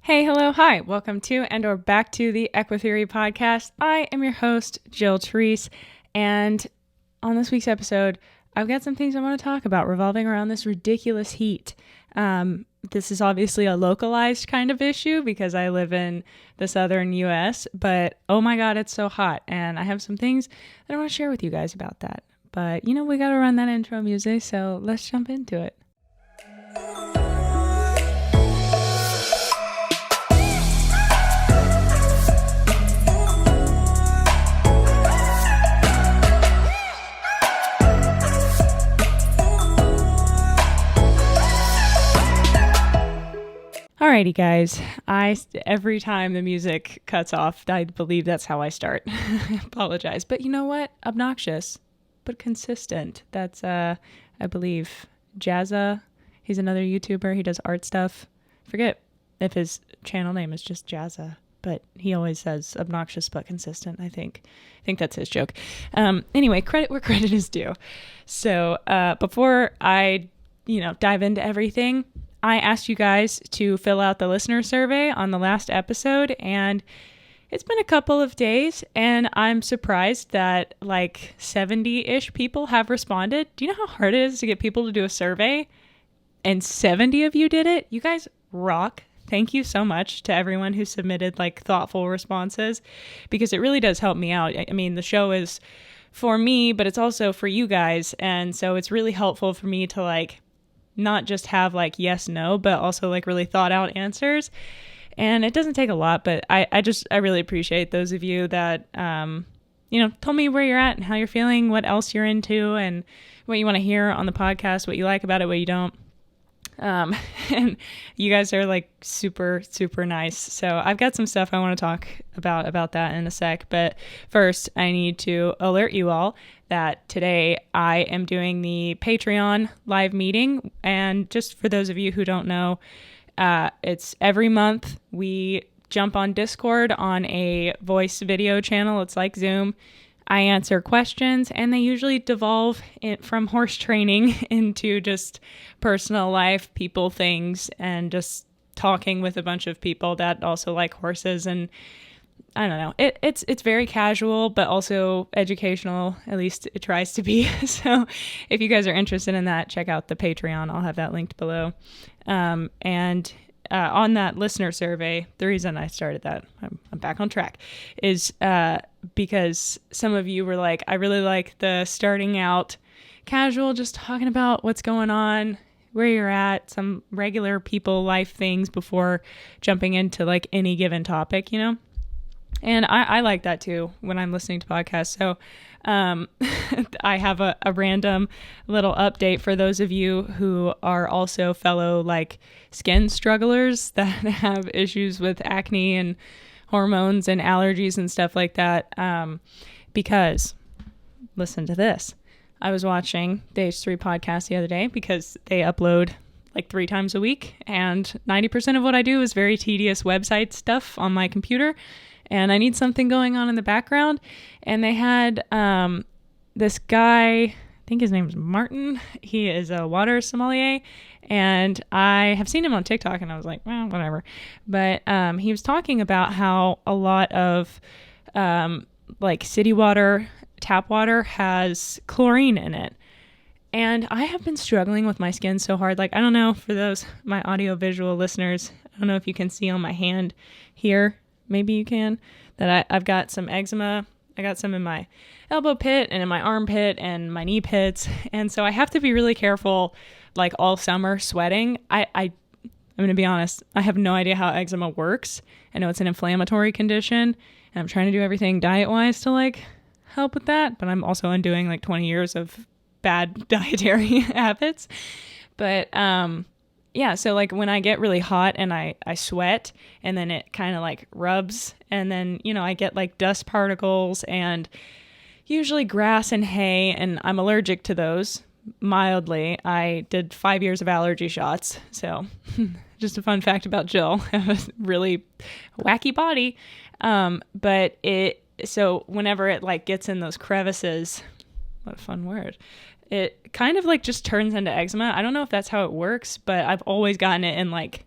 Hey, hello, hi. Welcome to and/or back to the EquiTheory podcast. I am your host, Jill Treece, and on this week's episode, I've got some things I want to talk about revolving around this ridiculous heat. This is obviously a localized kind of issue because I live in the southern US, but oh my God, it's so hot, and I have some things that I want to share with you guys about that. But, we got to run that intro music, so let's jump into it. Alrighty, guys. Every time the music cuts off, I believe that's how I start. I apologize. But you know what? Obnoxious, but consistent. That's, I believe, Jazza. He's another YouTuber. He does art stuff. Forget if his channel name is just Jazza, but he always says obnoxious but consistent, I think. I think that's his joke. Anyway, credit where credit is due. So before I, dive into everything, I asked you guys to fill out the listener survey on the last episode, and it's been a couple of days, and I'm surprised that like 70-ish people have responded. Do you know how hard it is to get people to do a survey? And 70 of you did it? You guys rock. Thank you so much to everyone who submitted like thoughtful responses, because it really does help me out. I mean, the show is for me, but it's also for you guys, and so it's really helpful for me to like not just have like yes, no, but also like really thought out answers. And it doesn't take a lot, but I really appreciate those of you that, told me where you're at and how you're feeling, what else you're into and what you want to hear on the podcast, what you like about it, what you don't. And you guys are like super, super nice. So I've got some stuff I want to talk about that in a sec. But first, I need to alert you all that today I am doing the Patreon live meeting. And just for those of you who don't know, it's every month we jump on Discord on a voice video channel. It's like Zoom. I answer questions, and they usually devolve from horse training into just personal life, people, things, and just talking with a bunch of people that also like horses. And I don't know, it's very casual, but also educational. At least it tries to be. So if you guys are interested in that, check out the Patreon. I'll have that linked below. On that listener survey, the reason I started that, I'm back on track, is because some of you were like, I really like the starting out casual, just talking about what's going on, where you're at, some regular people life things before jumping into like any given topic, And I like that too when I'm listening to podcasts. So I have a random little update for those of you who are also fellow like skin strugglers that have issues with acne and hormones and allergies and stuff like that. Because listen to this. I was watching the H3 podcast the other day because they upload like 3 times a week, and 90% of what I do is very tedious website stuff on my computer. And I need something going on in the background. And they had this guy, I think his name is Martin. He is a water sommelier. And I have seen him on TikTok, and I was like, well, whatever. But he was talking about how a lot of like city water, tap water has chlorine in it. And I have been struggling with my skin so hard. Like, I don't know, for those, my audio visual listeners, I don't know if you can see on my hand here. Maybe you can, that I've got some eczema. I got some in my elbow pit and in my armpit and my knee pits. And so I have to be really careful, like all summer sweating. I'm going to be honest. I have no idea how eczema works. I know it's an inflammatory condition, and I'm trying to do everything diet wise to like help with that. But I'm also undoing like 20 years of bad dietary habits. But, yeah, so like when I get really hot and I sweat, and then it kind of like rubs, and then, I get like dust particles and usually grass and hay, and I'm allergic to those mildly. I did 5 years of allergy shots. So just a fun fact about Jill, I have a really wacky body. So whenever it like gets in those crevices, what a fun word. It kind of like just turns into eczema. I don't know if that's how it works, but I've always gotten it in like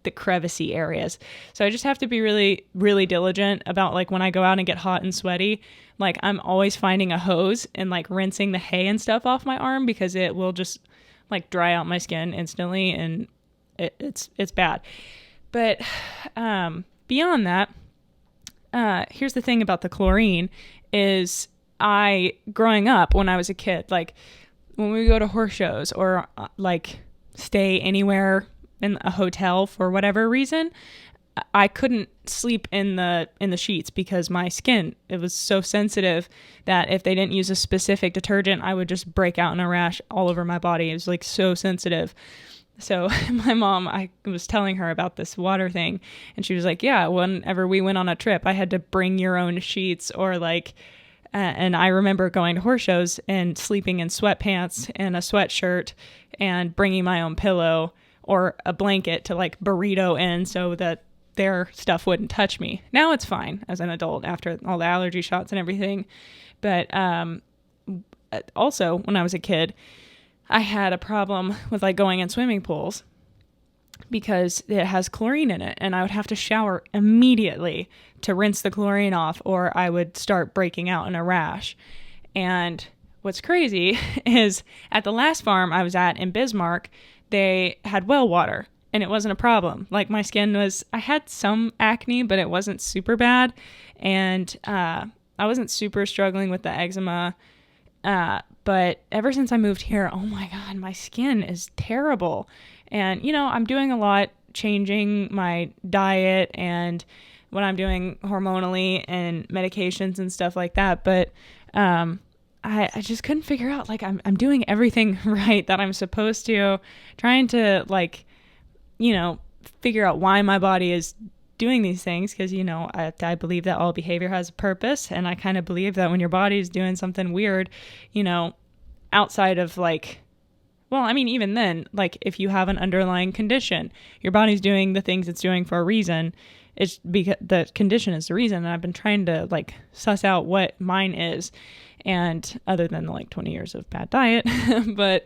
the crevicey areas. So I just have to be really, really diligent about like when I go out and get hot and sweaty, like I'm always finding a hose and like rinsing the hay and stuff off my arm, because it will just like dry out my skin instantly, and it's bad. But beyond that, here's the thing about the chlorine is growing up when I was a kid, like when we go to horse shows or like stay anywhere in a hotel for whatever reason, I couldn't sleep in the sheets because my skin, it was so sensitive that if they didn't use a specific detergent, I would just break out in a rash all over my body. It was like so sensitive. So my mom, I was telling her about this water thing, and she was like, yeah, whenever we went on a trip, I had to bring your own sheets, or like, and I remember going to horse shows and sleeping in sweatpants and a sweatshirt and bringing my own pillow or a blanket to like burrito in so that their stuff wouldn't touch me. Now it's fine as an adult after all the allergy shots and everything. But also when I was a kid, I had a problem with like going in swimming pools because it has chlorine in it, and I would have to shower immediately to rinse the chlorine off, or I would start breaking out in a rash. And what's crazy is at the last farm I was at in Bismarck, they had well water, and it wasn't a problem. Like my skin I had some acne, but it wasn't super bad. And I wasn't super struggling with the eczema. But ever since I moved here, oh my God, my skin is terrible. And, you know, I'm doing a lot, changing my diet and what I'm doing hormonally and medications and stuff like that. But I just couldn't figure out, like, I'm doing everything right that I'm supposed to, trying to, like, you know, figure out why my body is doing these things, because, you know, I believe that all behavior has a purpose, and I kind of believe that when your body is doing something weird, you know, outside of like, well, I mean, even then, like if you have an underlying condition, your body's doing the things it's doing for a reason. It's because the condition is the reason. And I've been trying to like suss out what mine is, and other than like 20 years of bad diet. But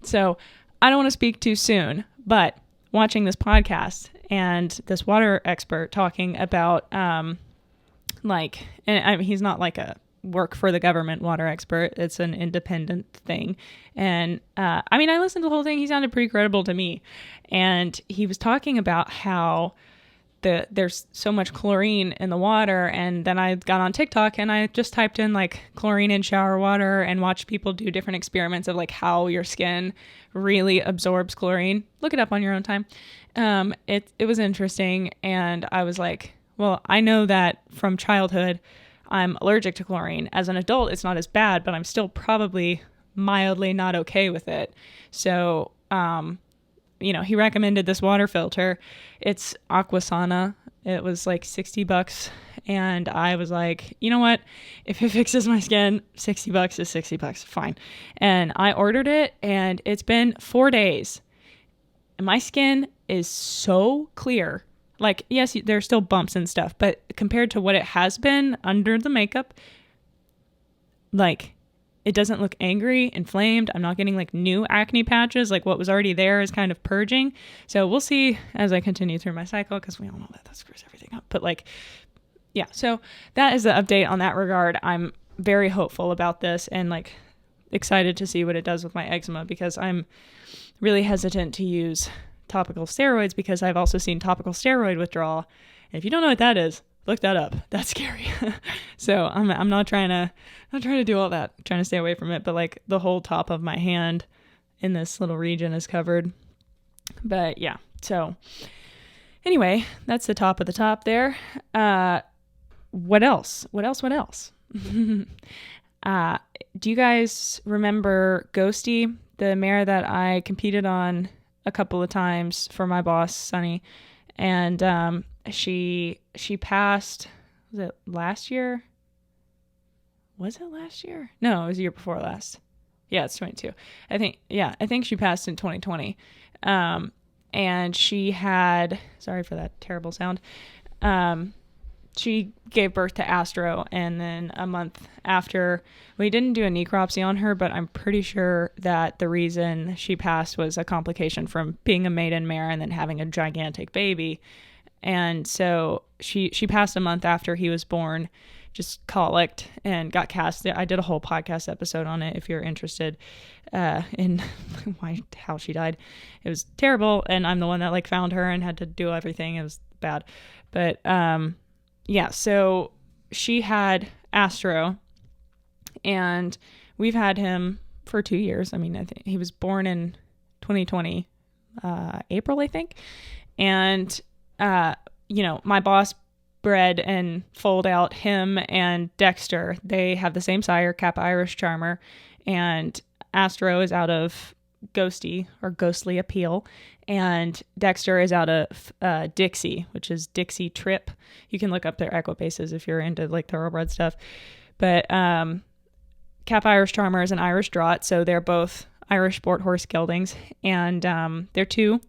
so I don't want to speak too soon, but watching this podcast and this water expert talking about like, and I mean, he's not like a work for the government water expert. It's an independent thing. And I mean, I listened to the whole thing. He sounded pretty credible to me. And he was talking about how there's so much chlorine in the water. And then I got on TikTok and I just typed in like chlorine in shower water and watched people do different experiments of like how your skin really absorbs chlorine. Look it up on your own time. It was interesting. And I was like, well, I know that from childhood, I'm allergic to chlorine. As an adult, it's not as bad, but I'm still probably mildly not okay with it. So, you know, he recommended this water filter. It's Aquasana. It was like $60. And I was like, you know what? If it fixes my skin, $60 is $60. Fine. And I ordered it, and it's been 4 days. And my skin is so clear. Like, yes, there's still bumps and stuff, but compared to what it has been under the makeup, like, it doesn't look angry, inflamed. I'm not getting like new acne patches. Like what was already there is kind of purging. So we'll see as I continue through my cycle, because we all know that screws everything up. But like, yeah, so that is the update on that regard. I'm very hopeful about this and like excited to see what it does with my eczema, because I'm really hesitant to use topical steroids, because I've also seen topical steroid withdrawal. And if you don't know what that is, look that up. That's scary. So I'm not trying to do all that. I'm trying to stay away from it. But like the whole top of my hand in this little region is covered. But yeah. So anyway, that's the top of the top there. What else? Do you guys remember Ghosty, the mare that I competed on a couple of times for my boss, Sunny? And she passed, was it last year? Was it last year? No, it was the year before last. Yeah, it's 22. I think she passed in 2020. And she had, sorry for that terrible sound. she gave birth to Astro, and then a month after, we didn't do a necropsy on her, but I'm pretty sure that the reason she passed was a complication from being a maiden mare and then having a gigantic baby. And so she passed a month after he was born, just colicked, and got cast. I did a whole podcast episode on it if you're interested in how she died. It was terrible, and I'm the one that like found her and had to do everything. It was bad. But yeah, so she had Astro, and we've had him for 2 years. I mean, I think he was born in 2020, April, I think. And, my boss bred and foaled out him and Dexter. They have the same sire, Kappa Irish Charmer, and Astro is out of Ghosty or Ghostly Appeal, and Dexter is out of Dixie, which is Dixie Trip. You can look up their equipaces if you're into like thoroughbred stuff. But Kappa Irish Charmer is an Irish draught, so they're both Irish sport horse geldings, and they're two.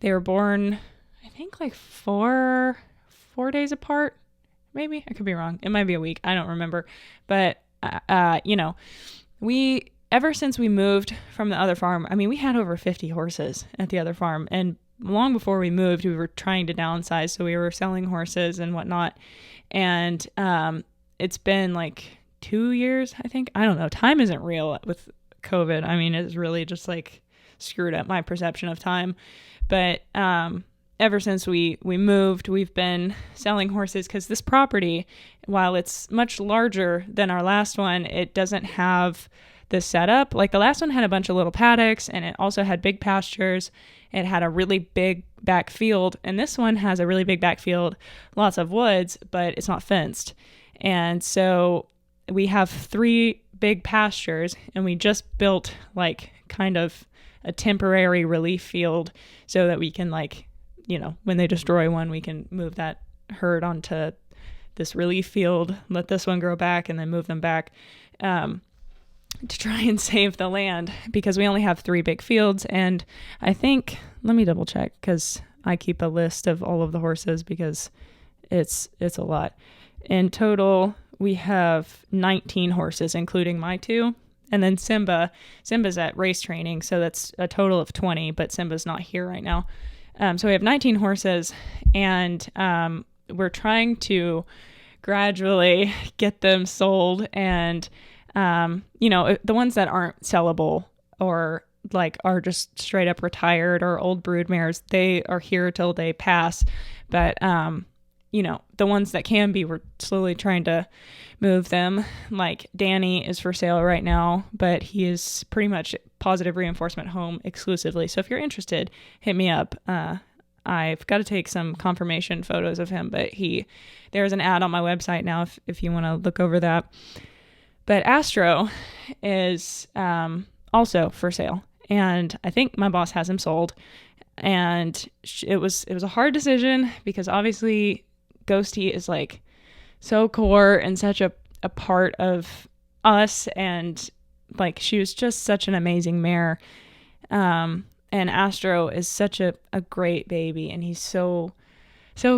They were born, I think, like four days apart. Maybe I could be wrong. It might be a week. I don't remember. But we. Ever since we moved from the other farm, I mean, we had over 50 horses at the other farm. And long before we moved, we were trying to downsize. So we were selling horses and whatnot. And it's been like 2 years, I think. I don't know. Time isn't real with COVID. I mean, it's really just like screwed up my perception of time. But ever since we moved, we've been selling horses because this property, while it's much larger than our last one, it doesn't have the setup. Like the last one had a bunch of little paddocks, and it also had big pastures. It had a really big back field, and this one has a really big back field, lots of woods, but it's not fenced. And so we have 3 big pastures, and we just built like kind of a temporary relief field so that we can when they destroy one, we can move that herd onto this relief field, let this one grow back, and then move them back. To try and save the land, because we only have 3 big fields. And I think, let me double check, because I keep a list of all of the horses because it's a lot. In total, we have 19 horses, including my 2. And then Simba's at race training, so that's a total of 20, but Simba's not here right now. So we have 19 horses, and we're trying to gradually get them sold. And the ones that aren't sellable or like are just straight up retired or old brood mares, they are here till they pass. But, the ones that can be, we're slowly trying to move them. Like Danny is for sale right now, but he is pretty much positive reinforcement home exclusively. So if you're interested, hit me up. I've got to take some confirmation photos of him, but there's an ad on my website now if you want to look over that. But Astro is also for sale, and I think my boss has him sold. And it was a hard decision because obviously Ghosty is like so core and such a part of us, and like she was just such an amazing mare. And Astro is such a great baby, and he's so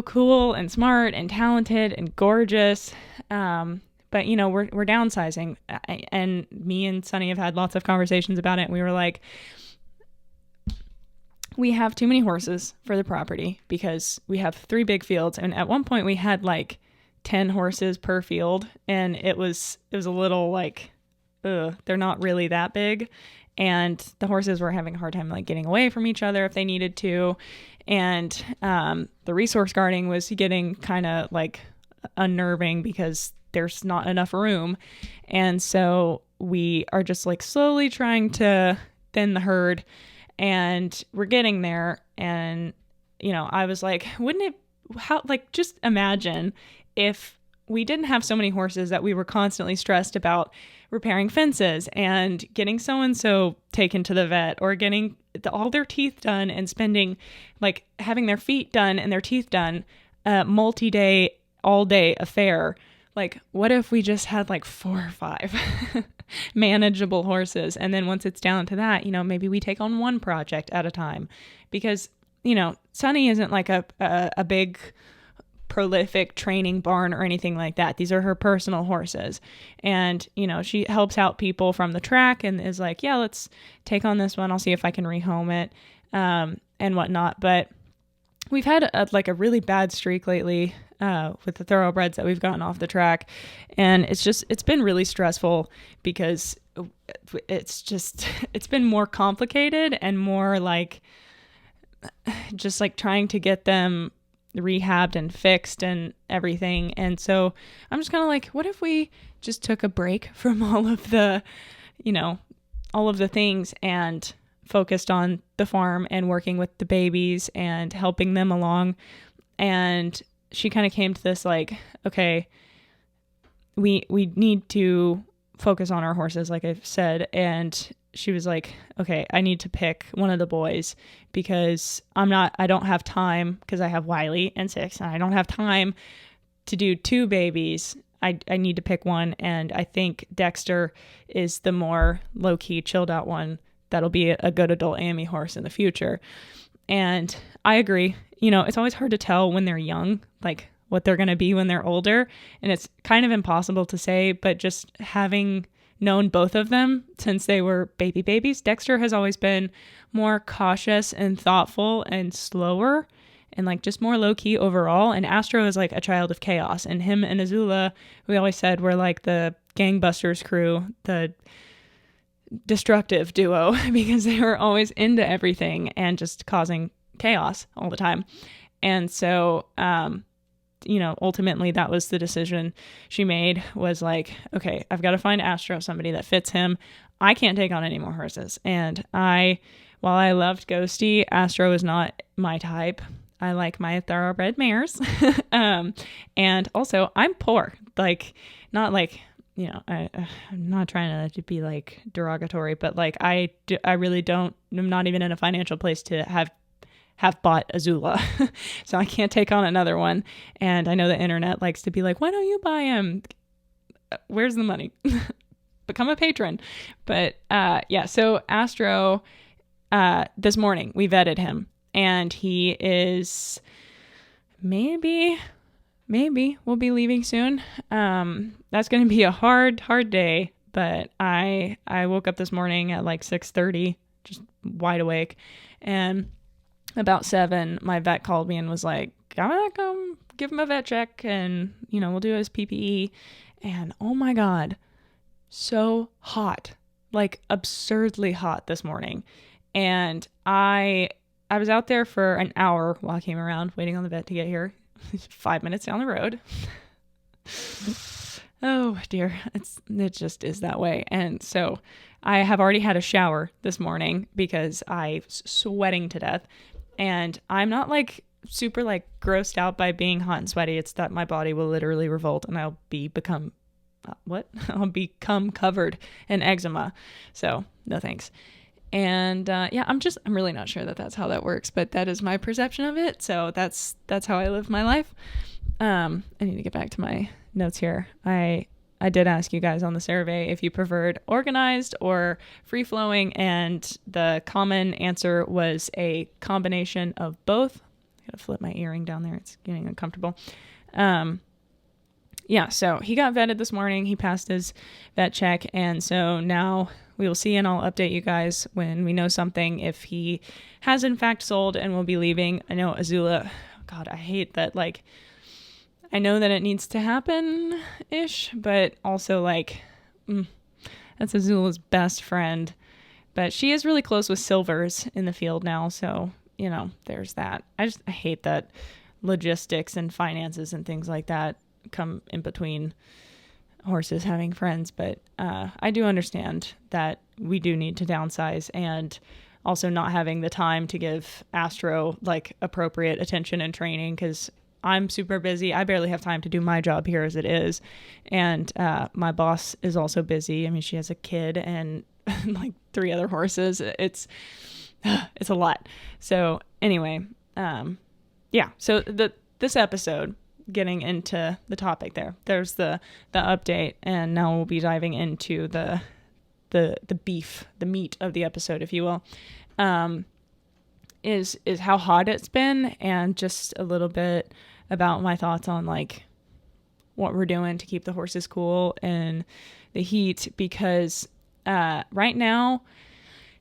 cool and smart and talented and gorgeous. But, we're downsizing, and me and Sunny have had lots of conversations about it. We were like, we have too many horses for the property because we have 3 big fields. And at one point we had like 10 horses per field, and it was a little like, they're not really that big. And the horses were having a hard time like getting away from each other if they needed to. And the resource guarding was getting kind of like unnerving because there's not enough room. And so we are just like slowly trying to thin the herd, and we're getting there. And, I was like, just imagine if we didn't have so many horses that we were constantly stressed about repairing fences and getting so-and-so taken to the vet, or getting all their teeth done and spending like having their feet done and their teeth done, multi-day, all-day affair. Like, what if we just had like 4 or 5 manageable horses? And then once it's down to that, maybe we take on one project at a time, because, Sunny isn't like a big prolific training barn or anything like that. These are her personal horses. And, you know, she helps out people from the track and is like, yeah, let's take on this one. I'll see if I can rehome it, and whatnot. But we've had a really bad streak lately with the thoroughbreds that we've gotten off the track. And it's been really stressful because it's been more complicated and more like just like trying to get them rehabbed and fixed and everything. And so I'm just kind of like, what if we just took a break from all of the things and focused on the farm and working with the babies and helping them along. And she kind of came to this like, okay, we need to focus on our horses, like I've said. And she was like, okay, I need to pick one of the boys because I don't have time, because I have Wiley and Six, and I don't have time to do 2 babies. I need to pick one. And I think Dexter is the more low-key, chilled out one that'll be a good adult AME horse in the future. And I agree. You know, it's always hard to tell when they're young, like what they're going to be when they're older. And it's kind of impossible to say, but just having known both of them since they were babies, Dexter has always been more cautious and thoughtful and slower and like just more low key overall. And Astro is like a child of chaos, and him and Azula, we always said were like the gangbusters crew, the destructive duo, because they were always into everything and just causing chaos all the time. And so, you know, ultimately that was the decision she made, was like, okay, I've got to find Astro somebody that fits him. I can't take on any more horses. And while I loved Ghosty, Astro is not my type. I like my thoroughbred mares. And also I'm poor, like, not like, you know, I'm not trying to be like derogatory, but like I really I'm not even in a financial place to have bought Azula. So I can't take on another one. And I know the internet likes to be like, why don't you buy him? Where's the money? Become a patron. But yeah, so Astro, this morning we vetted him, and he is maybe we'll be leaving soon. That's going to be a hard day. But I woke up this morning at like 6:30, just wide awake, and about 7, my vet called me and was like, I'm gonna come give him a vet check and, you know, we'll do his PPE. And oh my God, so hot, like absurdly hot this morning. And I was out there for an hour while I came around waiting on the vet to get here. 5 minutes down the road. Oh dear, it just is that way. And so I have already had a shower this morning because I was sweating to death. And I'm not like super like grossed out by being hot and sweaty. It's that my body will literally revolt and I'll become covered in eczema. So no thanks. And yeah, I'm really not sure that that's how that works, but that is my perception of it. So that's how I live my life. I need to get back to my notes here. I did ask you guys on the survey if you preferred organized or free-flowing, and the common answer was a combination of both. I gotta flip my earring down there. It's getting uncomfortable. Yeah, so he got vetted this morning. He passed his vet check, and so now we will see, and I'll update you guys when we know something, if he has in fact sold and will be leaving. I know Azula, God, I hate that, like, I know that it needs to happen-ish, but also, like, that's Azula's best friend. But she is really close with Silvers in the field now, so, you know, there's that. I hate that logistics and finances and things like that come in between horses having friends. But I do understand that we do need to downsize, and also not having the time to give Astro, like, appropriate attention and training, because I'm super busy. I barely have time to do my job here as it is. And my boss is also busy. I mean, she has a kid and like 3 other horses. It's a lot. So anyway, yeah. So this episode, getting into the topic there's the update, and now we'll be diving into the beef, the meat of the episode, if you will. is how hot it's been, and just a little bit about my thoughts on like what we're doing to keep the horses cool in the heat, because right now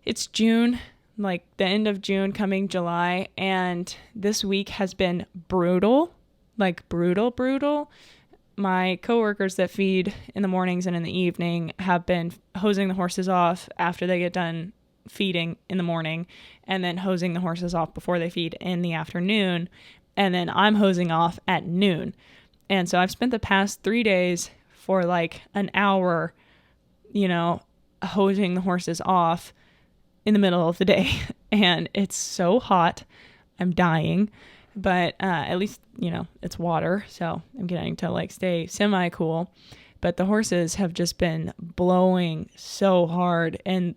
it's June, like the end of June coming July, and this week has been brutal, like brutal. My coworkers that feed in the mornings and in the evening have been hosing the horses off after they get done feeding in the morning, and then hosing the horses off before they feed in the afternoon, and then I'm hosing off at noon. And so I've spent the past 3 days for like an hour, hosing the horses off in the middle of the day. And it's so hot. I'm dying. But at least, it's water. So I'm getting to like stay semi-cool. But the horses have just been blowing so hard. And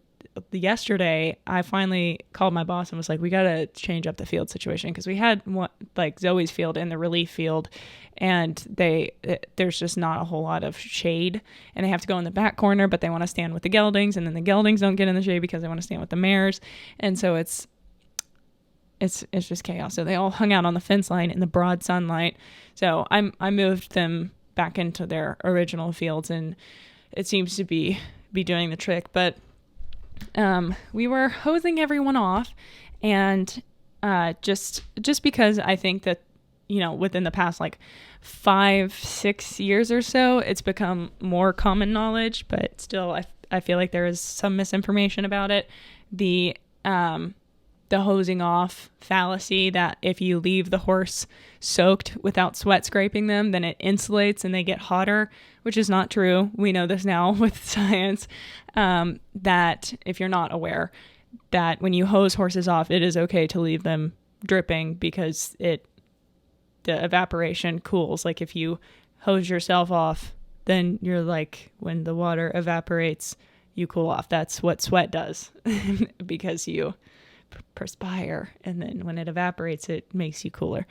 yesterday I finally called my boss and was like, we got to change up the field situation, because we had one, like Zoe's field and the relief field, and there's just not a whole lot of shade, and they have to go in the back corner, but they want to stand with the geldings, and then the geldings don't get in the shade because they want to stand with the mares. And so it's just chaos. So they all hung out on the fence line in the broad sunlight. So I moved them back into their original fields, and it seems to be doing the trick. But we were hosing everyone off, and just because I think that, within the past like 5-6 years or so, it's become more common knowledge, but still I feel like there is some misinformation about it. The hosing off fallacy, that if you leave the horse soaked without sweat scraping them, then it insulates and they get hotter, which is not true. We know this now with science, that if you're not aware, that when you hose horses off, it is okay to leave them dripping, because the evaporation cools. Like if you hose yourself off, then you're like, when the water evaporates, you cool off. That's what sweat does because you perspire, and then when it evaporates, it makes you cooler.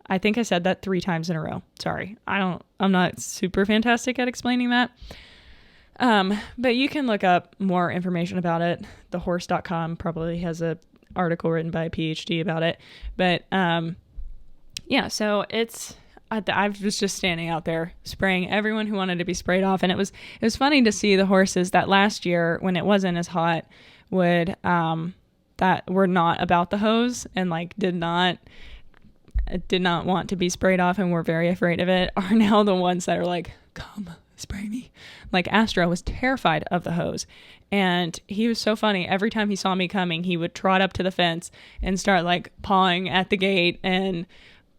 I think I said that 3 times in a row. Sorry. I'm not super fantastic at explaining that. But you can look up more information about it. Thehorse.com probably has an article written by a PhD about it. But, yeah, so I was just standing out there spraying everyone who wanted to be sprayed off. And it was funny to see the horses that last year, when it wasn't as hot, that were not about the hose and like did not want to be sprayed off and were very afraid of it, are now the ones that are like, come spray me. Like Astro was terrified of the hose, and he was so funny. Every time he saw me coming, he would trot up to the fence and start like pawing at the gate and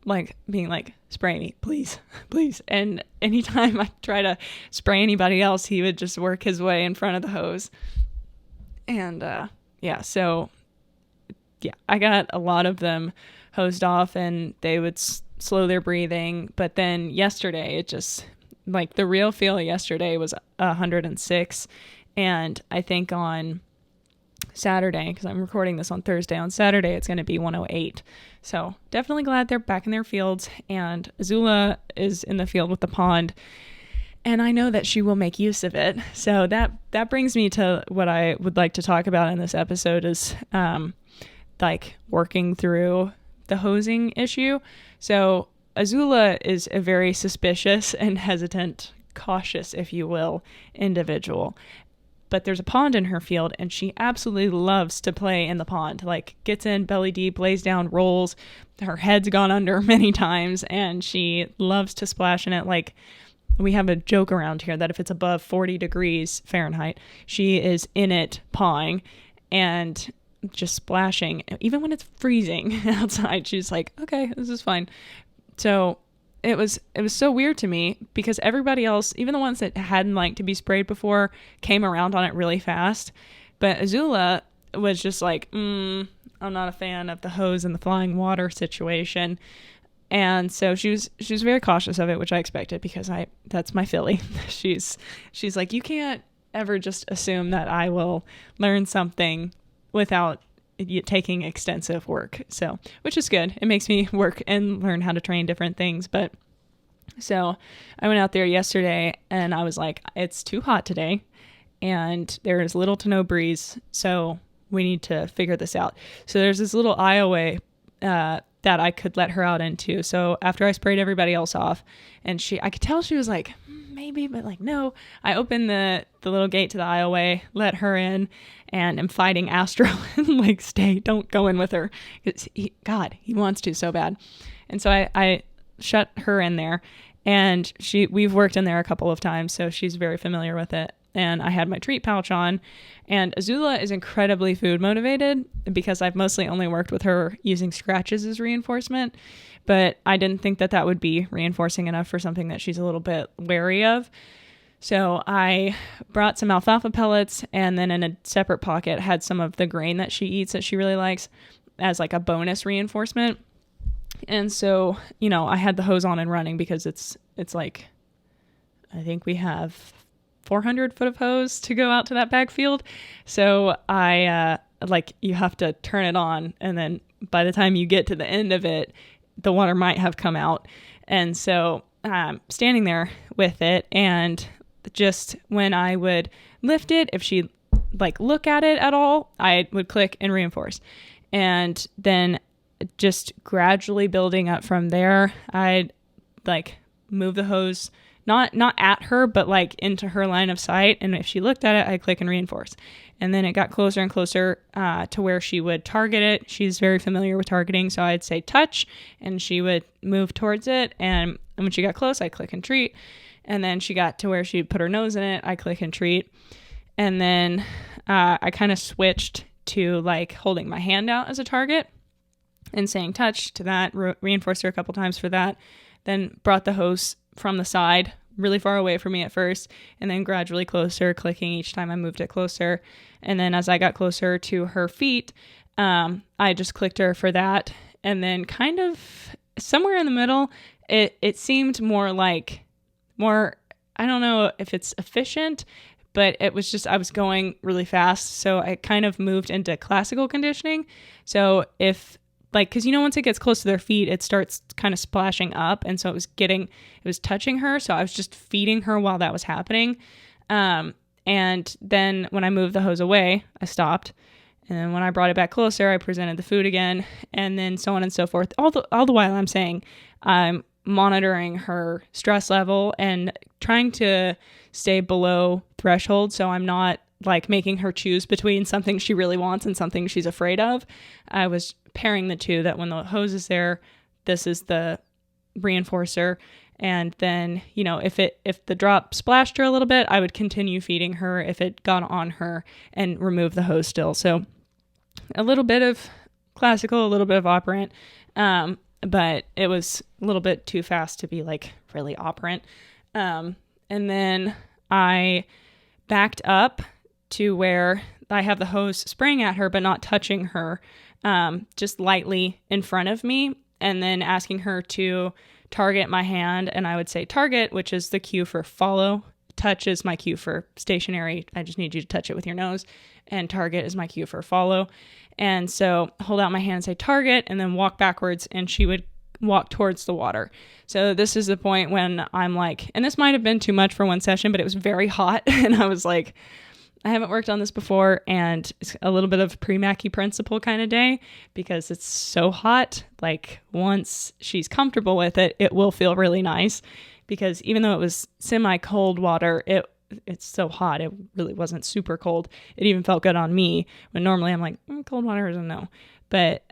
like being like, spray me, please. And anytime I try to spray anybody else, he would just work his way in front of the hose. And so I got a lot of them hosed off, and they would slow their breathing. But then yesterday, it just, like, the real feel yesterday was 106. And I think on Saturday, because I'm recording this on Thursday, on Saturday it's going to be 108. So definitely glad they're back in their fields. And Azula is in the field with the pond, and I know that she will make use of it. So that brings me to what I would like to talk about in this episode is like working through the hosing issue. So Azula is a very suspicious and hesitant, cautious, if you will, individual. But there's a pond in her field, and she absolutely loves to play in the pond. Like, gets in belly deep, lays down, rolls. Her head's gone under many times, and she loves to splash in it. Like, we have a joke around here that if it's above 40 degrees Fahrenheit, she is in it pawing and just splashing. Even when it's freezing outside, she's like, okay, this is fine. So it was so weird to me, because everybody else, even the ones that hadn't liked to be sprayed before, came around on it really fast. But Azula was just like, I'm not a fan of the hose and the flying water situation. And so she was very cautious of it, which I expected, because that's my filly. She's like, you can't ever just assume that I will learn something without taking extensive work. So, which is good. It makes me work and learn how to train different things. But so I went out there yesterday, and I was like, it's too hot today, and there is little to no breeze. So we need to figure this out. So there's this little aisleway that I could let her out into. So after I sprayed everybody else off, and I could tell she was like, maybe, but like, no. I opened the little gate to the aisleway, let her in, and am fighting Astro and like, stay, don't go in with her. He wants to so bad. And so I shut her in there, and we've worked in there a couple of times, so she's very familiar with it. And I had my treat pouch on, and Azula is incredibly food motivated because I've mostly only worked with her using scratches as reinforcement, but I didn't think that would be reinforcing enough for something that she's a little bit wary of. So I brought some alfalfa pellets, and then in a separate pocket had some of the grain that she eats that she really likes as like a bonus reinforcement. And so, I had the hose on and running because it's like, I think we have 400 foot of hose to go out to that backfield. So you have to turn it on, and then by the time you get to the end of it, the water might have come out. And so standing there with it, and just when I would lift it, if she look at it at all, I would click and reinforce. And then just gradually building up from there, I'd move the hose not at her, but into her line of sight. And if she looked at it, I'd click and reinforce. And then it got closer and closer to where she would target it. She's very familiar with targeting, so I'd say touch, and she would move towards it. And when she got close, I'd click and treat. And then she got to where she'd put her nose in it, I click and treat. And then I kind of switched to holding my hand out as a target and saying touch to that, reinforced her a couple times for that, then brought the hose from the side, really far away from me at first, and then gradually closer, clicking each time I moved it closer. And then as I got closer to her feet, I just clicked her for that. And then kind of somewhere in the middle, it seemed more, I don't know if it's efficient, but it was just, I was going really fast. So I kind of moved into classical conditioning. So if because once it gets close to their feet, it starts kind of splashing up. And so it was touching her. So I was just feeding her while that was happening. And then when I moved the hose away, I stopped. And then when I brought it back closer, I presented the food again, and then so on and so forth. All the while I'm saying I'm monitoring her stress level and trying to stay below threshold. So I'm not making her choose between something she really wants and something she's afraid of. I was pairing the two, that when the hose is there, this is the reinforcer. And then, if the drop splashed her a little bit, I would continue feeding her if it got on her and remove the hose still. So a little bit of classical, a little bit of operant, but it was a little bit too fast to be really operant. And then I backed up to where I have the hose spraying at her, but not touching her, just lightly in front of me, and then asking her to target my hand. And I would say target, which is the cue for follow. Touch is my cue for stationary. I just need you to touch it with your nose. And target is my cue for follow. And so hold out my hand and say target, and then walk backwards, and she would walk towards the water. So this is the point when I'm and this might have been too much for one session, but it was very hot. And I was I haven't worked on this before, and it's a little bit of pre-Mackie principle kind of day because it's so hot. Once she's comfortable with it, it will feel really nice, because even though it was semi-cold water, it's so hot. It really wasn't super cold. It even felt good on me, when normally I'm cold water is a no. But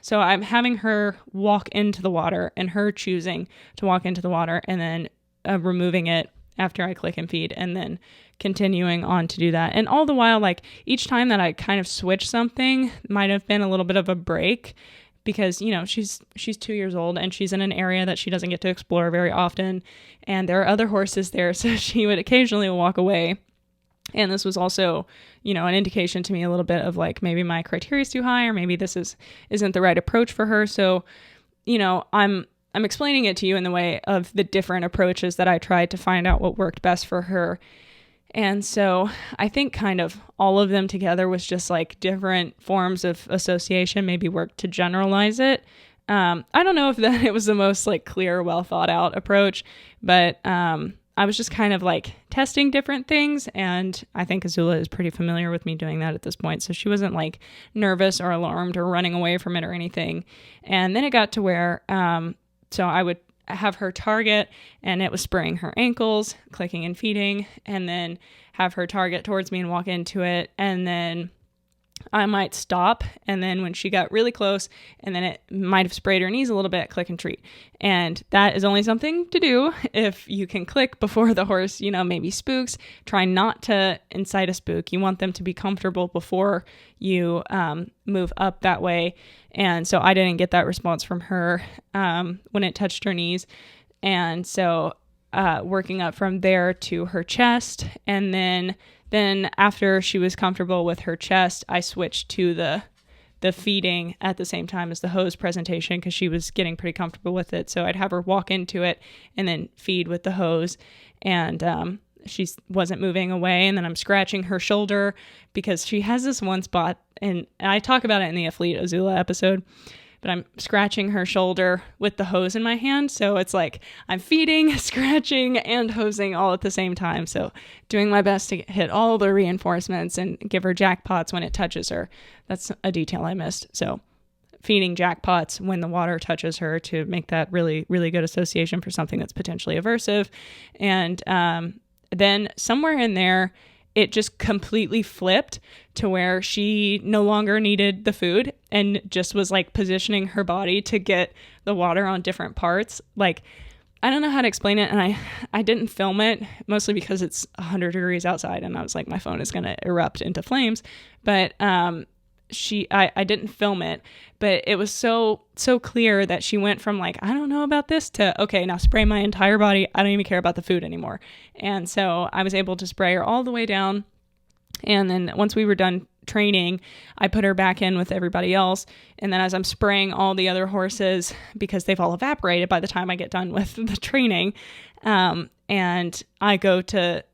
so I'm having her walk into the water, and her choosing to walk into the water, and then removing it after I click and feed, and then continuing on to do that. And all the while, each time that I kind of switch something might have been a little bit of a break, because, she's 2 years old, and she's in an area that she doesn't get to explore very often. And there are other horses there. So she would occasionally walk away. And this was also, an indication to me a little bit of maybe my criteria is too high, or maybe this isn't the right approach for her. So, I'm explaining it to you in the way of the different approaches that I tried to find out what worked best for her. And so I think kind of all of them together was just different forms of association, maybe worked to generalize it. I don't know if it was the most clear, well thought out approach, but I I was just kind of like testing different things. And I think Azula is pretty familiar with me doing that at this point. So she wasn't like nervous or alarmed or running away from it or anything. And then it got to where, so I would have her target and it was spraying her ankles, clicking and feeding, and then have her target towards me and walk into it. And then I might stop, and then when she got really close, and then it might have sprayed her knees a little bit, click and treat. And that is only something to do if you can click before the horse, maybe spooks. Try not to incite a spook. You want them to be comfortable before you move up that way. And so I didn't get that response from her when it touched her knees. And so working up from there to her chest, and then after she was comfortable with her chest, I switched to the feeding at the same time as the hose presentation because she was getting pretty comfortable with it. So I'd have her walk into it and then feed with the hose, and she wasn't moving away. And then I'm scratching her shoulder because she has this one spot, and I talk about it in the Athlete Azula episode, but I'm scratching her shoulder with the hose in my hand. So it's like I'm feeding, scratching, and hosing all at the same time. So doing my best to hit all the reinforcements and give her jackpots when it touches her. That's a detail I missed. So feeding jackpots when the water touches her to make that really, really good association for something that's potentially aversive. And then somewhere in there, it just completely flipped to where she no longer needed the food and just was like positioning her body to get the water on different parts. Like, I don't know how to explain it. And I didn't film it mostly because it's 100 degrees outside and I was like, my phone is going to erupt into flames. But I didn't film it, but it was so clear that she went from like, I don't know about this to, okay, now spray my entire body. I don't even care about the food anymore. And so I was able to spray her all the way down. And then once we were done training, I put her back in with everybody else. And then as I'm spraying all the other horses, because they've all evaporated by the time I get done with the training, and I go to,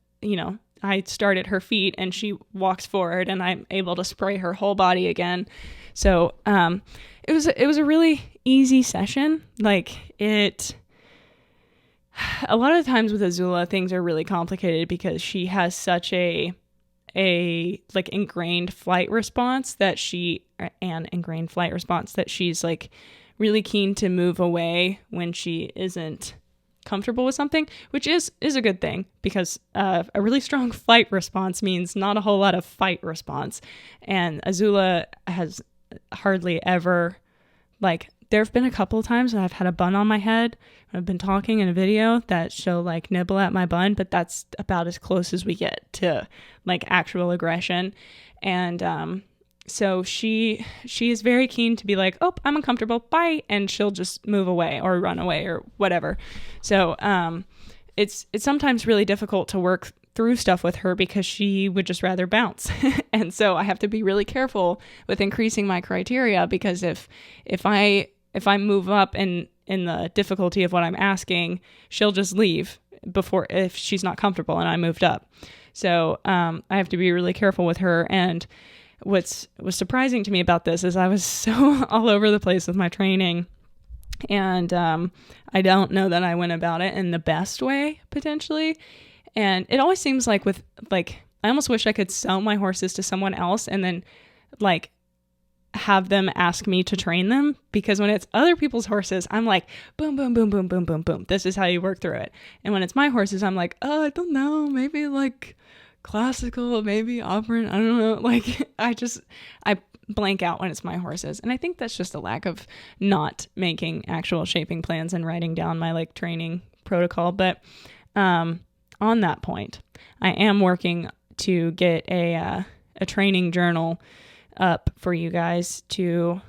I start at her feet and she walks forward and I'm able to spray her whole body again. So it was a really easy session. A lot of times with Azula, things are really complicated because she has such a like ingrained flight response that she's like really keen to move away when she isn't comfortable with something, which is a good thing because a really strong flight response means not a whole lot of fight response. And Azula has hardly ever, like, there have been a couple of times that I've had a bun on my head. I've been talking in a video that she'll like nibble at my bun, but that's about as close as we get to like actual aggression. And so she is very keen to be like, oh, I'm uncomfortable, bye, and she'll just move away or run away or whatever. So it's sometimes really difficult to work through stuff with her because she would just rather bounce. And so I have to be really careful with increasing my criteria because if I move up in the difficulty of what I'm asking, she'll just leave if she's not comfortable and I moved up. So I have to be really careful with her. And what was surprising to me about this is I was so all over the place with my training. And I don't know that I went about it in the best way, potentially. And it always seems like I almost wish I could sell my horses to someone else and then like have them ask me to train them, because when it's other people's horses, I'm like, boom, boom, boom, boom, boom, boom, boom. This is how you work through it. And when it's my horses, I'm like, oh, I don't know, maybe like classical, maybe operant. I don't know. Like I blank out when it's my horses. And I think that's just a lack of not making actual shaping plans and writing down my like training protocol. But on that point, I am working to get a training journal up for you guys to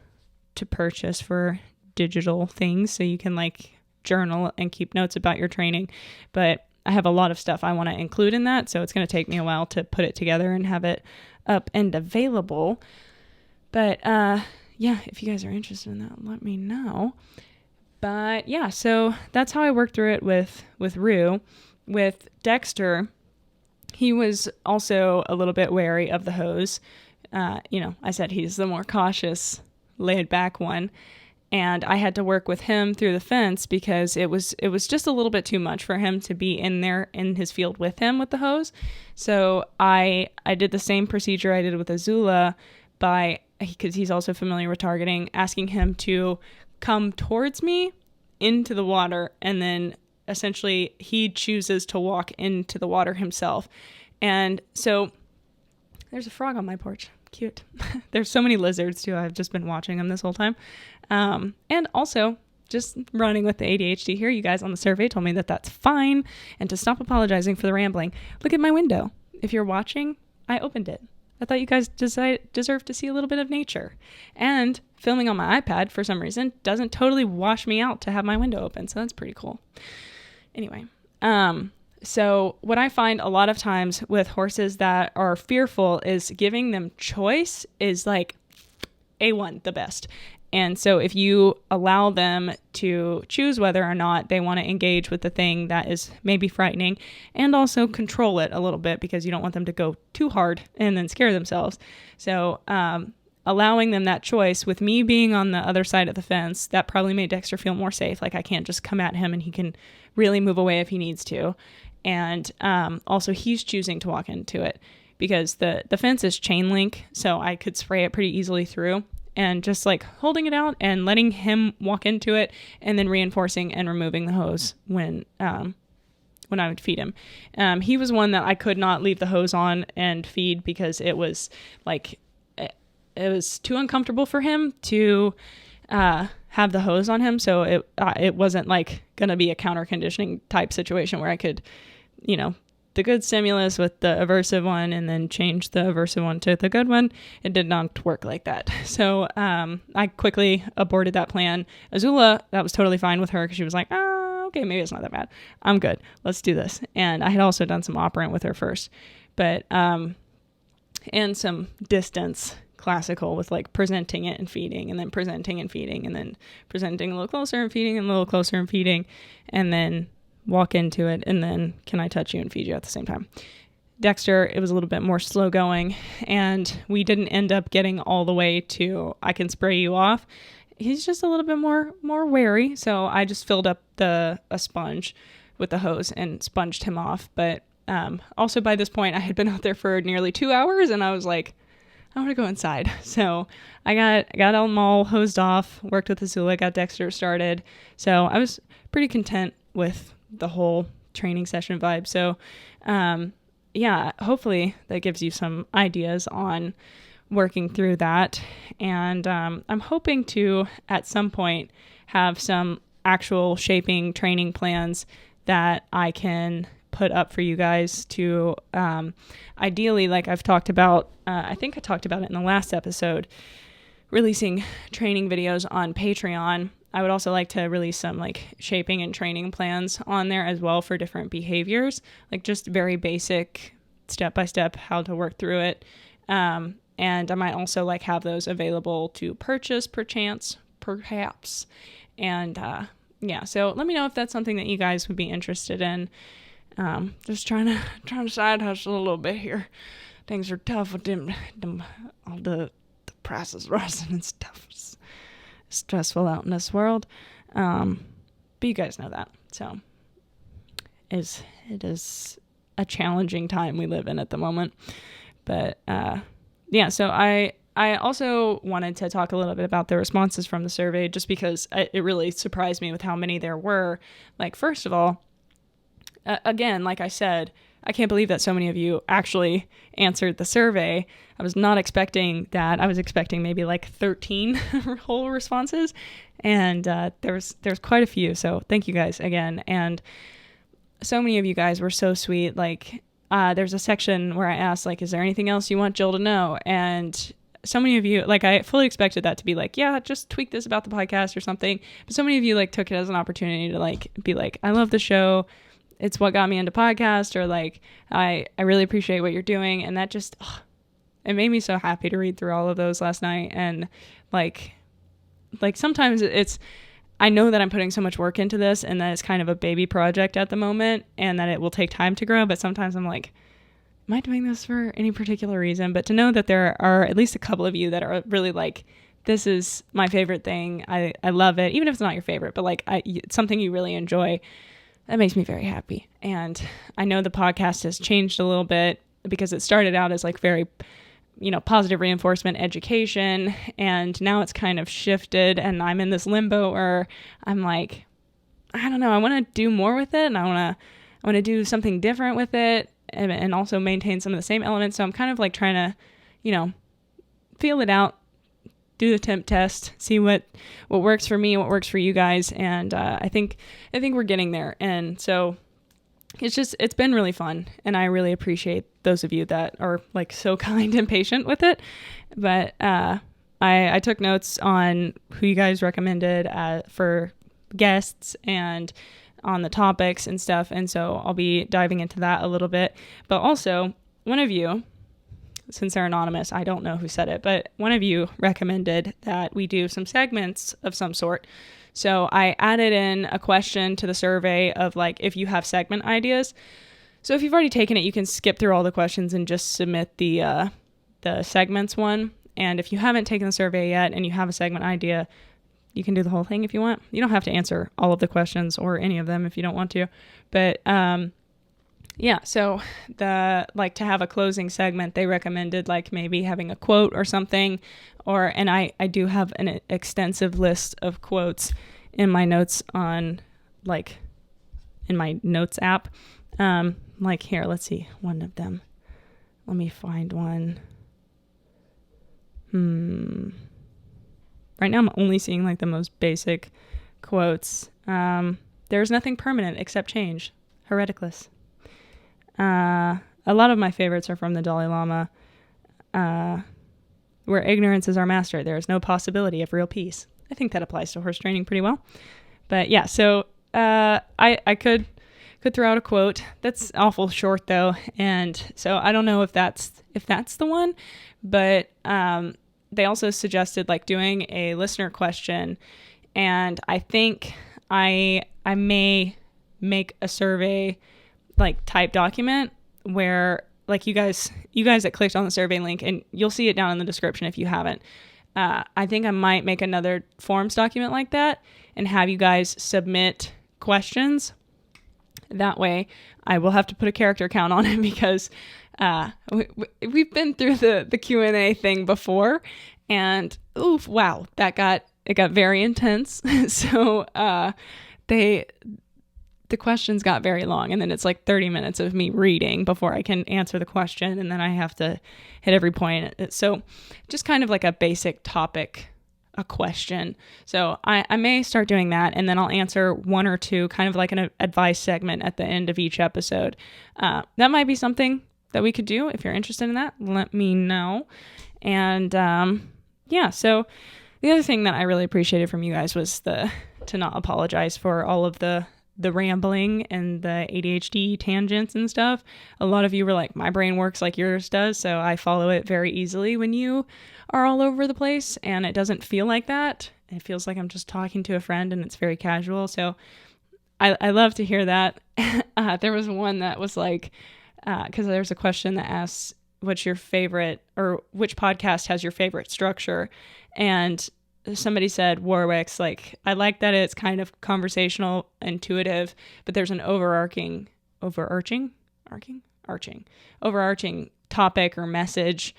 purchase for digital things so you can like journal and keep notes about your training. But I have a lot of stuff I want to include in that, so it's going to take me a while to put it together and have it up and available. But yeah, if you guys are interested in that, let me know. But yeah, so that's how I worked through it with Rue. With Dexter, he was also a little bit wary of the hose. I said he's the more cautious, laid back one. and I had to work with him through the fence because it was just a little bit too much for him to be in there in his field with him with the hose. So I did the same procedure I did with Azula because he's also familiar with targeting, asking him to come towards me into the water, and then essentially he chooses to walk into the water himself. And so there's a frog on my porch. Cute. There's so many lizards too. I've just been watching them this whole time. And also just running with the ADHD here. You guys on the survey told me that that's fine and to stop apologizing for the rambling. Look at my window. If you're watching, I opened it. I thought you guys deserve to see a little bit of nature. And filming on my iPad for some reason doesn't totally wash me out to have my window open. So that's pretty cool. Anyway, so what I find a lot of times with horses that are fearful is giving them choice is like A1, the best. And so if you allow them to choose whether or not they want to engage with the thing that is maybe frightening, and also control it a little bit because you don't want them to go too hard and then scare themselves. So allowing them that choice, with me being on the other side of the fence, that probably made Dexter feel more safe. Like I can't just come at him and he can really move away if he needs to. And also he's choosing to walk into it because the fence is chain link, so I could spray it pretty easily through, and just like holding it out and letting him walk into it, and then reinforcing and removing the hose when I would feed him. He was one that I could not leave the hose on and feed because it was like it was too uncomfortable for him to have the hose on him. So it wasn't like going to be a counter conditioning type situation where I could, the good stimulus with the aversive one and then change the aversive one to the good one. It did not work like that. So I quickly aborted that plan. Azula, that was totally fine with her because she was like, okay, maybe it's not that bad. I'm good. Let's do this. And I had also done some operant with her first, but and some distance classical with like presenting it and feeding, and then presenting and feeding, and then presenting a little closer and feeding and a little closer and feeding, and then walk into it, and then can I touch you and feed you at the same time. Dexter, it was a little bit more slow going, and we didn't end up getting all the way to I can spray you off. He's just a little bit more wary, so I just filled up a sponge with the hose and sponged him off. But also by this point I had been out there for nearly 2 hours, and I was like, I want to go inside. So I got them all hosed off, worked with Azula, got Dexter started. So I was pretty content with the whole training session vibe. So yeah, hopefully that gives you some ideas on working through that. And I'm hoping to at some point have some actual shaping training plans that I can put up for you guys to ideally, like I've talked about, I think I talked about it in the last episode, releasing training videos on Patreon. I would also like to release some like shaping and training plans on there as well for different behaviors, like just very basic step-by-step how to work through it. And I might also like have those available to purchase perhaps. And yeah, so let me know if that's something that you guys would be interested in. Just trying to side hustle a little bit here. Things are tough with them all the prices rising and stuff. It's stressful out in this world. But you guys know that. So it is a challenging time we live in at the moment. But yeah, so I also wanted to talk a little bit about the responses from the survey, just because it really surprised me with how many there were. Like, first of all, again, like I said, I can't believe that so many of you actually answered the survey. I was not expecting that. I was expecting maybe like 13 whole responses, and there's quite a few. So thank you guys again. And so many of you guys were so sweet. Like, there's a section where I asked, like, is there anything else you want Jill to know? And so many of you, like, I fully expected that to be like, yeah, just tweak this about the podcast or something. But so many of you like took it as an opportunity to like be like, I love the show. It's what got me into podcast, or like, I really appreciate what you're doing. And that just, it made me so happy to read through all of those last night. And like sometimes I know that I'm putting so much work into this and that it's kind of a baby project at the moment and that it will take time to grow. But sometimes I'm like, am I doing this for any particular reason? But to know that there are at least a couple of you that are really like this is my favorite thing. I love it, even if it's not your favorite, but like it's something you really enjoy. That makes me very happy. And I know the podcast has changed a little bit because it started out as like very, positive reinforcement education. And now it's kind of shifted and I'm in this limbo where I'm like, I don't know, I want to do more with it. And I want to do something different with it and also maintain some of the same elements. So I'm kind of like trying to, feel it out, do the temp test, see what works for me, what works for you guys. And I think we're getting there. And so it's been really fun. And I really appreciate those of you that are like so kind and patient with it. But I took notes on who you guys recommended for guests and on the topics and stuff. And so I'll be diving into that a little bit. But also, one of you, since they're anonymous, I don't know who said it, but one of you recommended that we do some segments of some sort. So I added in a question to the survey of like, if you have segment ideas. So if you've already taken it, you can skip through all the questions and just submit the segments one. And if you haven't taken the survey yet and you have a segment idea, you can do the whole thing if you want. You don't have to answer all of the questions or any of them if you don't want to. But yeah, so to have a closing segment, they recommended like maybe having a quote or something, and I do have an extensive list of quotes in my notes in my notes app. Here, let's see, one of them. Let me find one. Right now I'm only seeing like the most basic quotes. There's nothing permanent except change. Hereticus. A lot of my favorites are from the Dalai Lama, where ignorance is our master. There is no possibility of real peace. I think that applies to horse training pretty well. But yeah, so I could throw out a quote. That's awful short though, and so I don't know if that's the one. But they also suggested like doing a listener question, and I think I may make a survey like type document where like you guys that clicked on the survey link, and you'll see it down in the description if you haven't. I think I might make another forms document like that and have you guys submit questions. That way I will have to put a character count on it because we've been through the Q&A thing before, and oof, wow, it got very intense. So the questions got very long, and then it's like 30 minutes of me reading before I can answer the question, and then I have to hit every point. So just kind of like a basic topic, a question. So I may start doing that, and then I'll answer one or two, kind of like an advice segment at the end of each episode. That might be something that we could do. If you're interested in that, let me know. And yeah, so the other thing that I really appreciated from you guys was to not apologize for all of the rambling and the ADHD tangents and stuff. A lot of you were like, my brain works like yours does, so I follow it very easily when you are all over the place, and it doesn't feel like that. It feels like I'm just talking to a friend, and it's very casual. So I love to hear that. There was one that was like, because there's a question that asks, what's your favorite, or which podcast has your favorite structure? And somebody said Warwick's. Like, I like that it's kind of conversational, intuitive, but there's an overarching topic or message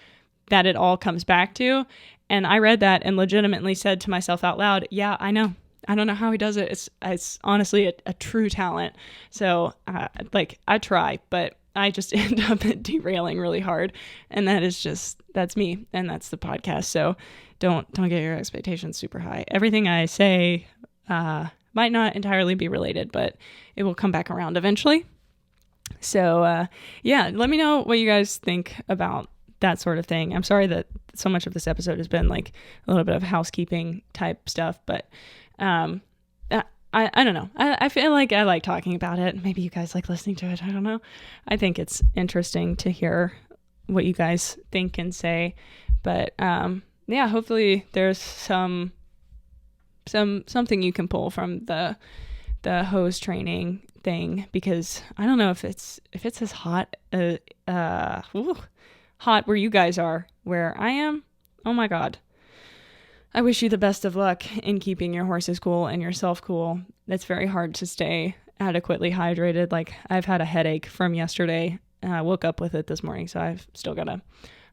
that it all comes back to. And I read that and legitimately said to myself out loud, yeah, I know. I don't know how he does it. It's honestly a true talent. So I try, but I just end up derailing really hard. And that's me. And that's the podcast. So don't get your expectations super high. Everything I say might not entirely be related, but it will come back around eventually. So yeah, let me know what you guys think about that sort of thing. I'm sorry that so much of this episode has been like a little bit of housekeeping type stuff, but I don't know. I feel like I like talking about it. Maybe you guys like listening to it. I don't know. I think it's interesting to hear what you guys think and say. But yeah, hopefully there's something you can pull from the hose training thing, because I don't know if it's as hot hot where you guys are. Where I am, oh my god, I wish you the best of luck in keeping your horses cool and yourself cool. It's very hard to stay adequately hydrated. Like, I've had a headache from yesterday and I woke up with it this morning, so I've still got to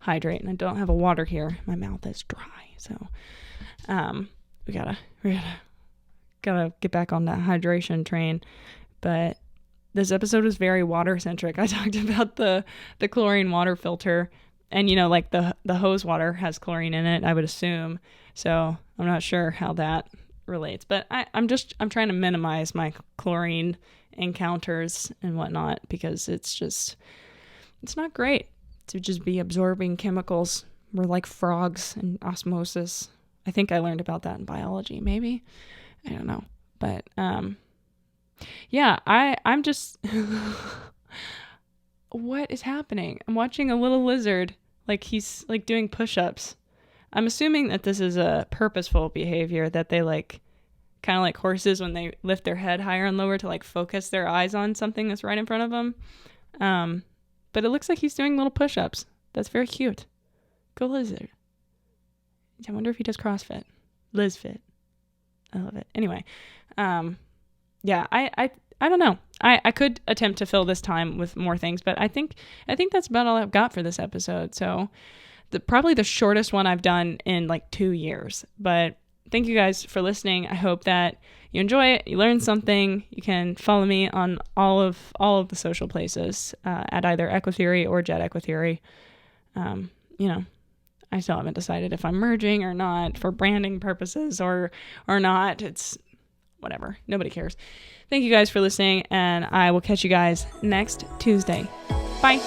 hydrate, and I don't have a water here. My mouth is dry. So we gotta get back on that hydration train. But this episode is very water centric. I talked about the chlorine water filter, and like the hose water has chlorine in it, I would assume. So I'm not sure how that relates, but I'm trying to minimize my chlorine encounters and whatnot, because it's not great to just be absorbing chemicals. We're like frogs in osmosis. I think I learned about that in biology, maybe. I don't know. But yeah, I'm just what is happening? I'm watching a little lizard, like he's like doing push-ups. I'm assuming that this is a purposeful behavior, that they like kind of like horses when they lift their head higher and lower to like focus their eyes on something that's right in front of them. But it looks like he's doing little push-ups. That's very cute. Go lizard. I wonder if he does CrossFit. Lizfit. I love it. Anyway, yeah, I don't know. I could attempt to fill this time with more things, but I think that's about all I've got for this episode. So probably the shortest one I've done in like 2 years. But thank you guys for listening. I hope that you enjoy it. You learned something. You can follow me on all of the social places at either EquiTheory or JETEquiTheory. I still haven't decided if I'm merging or not for branding purposes or not. It's whatever. Nobody cares. Thank you guys for listening, and I will catch you guys next Tuesday. Bye.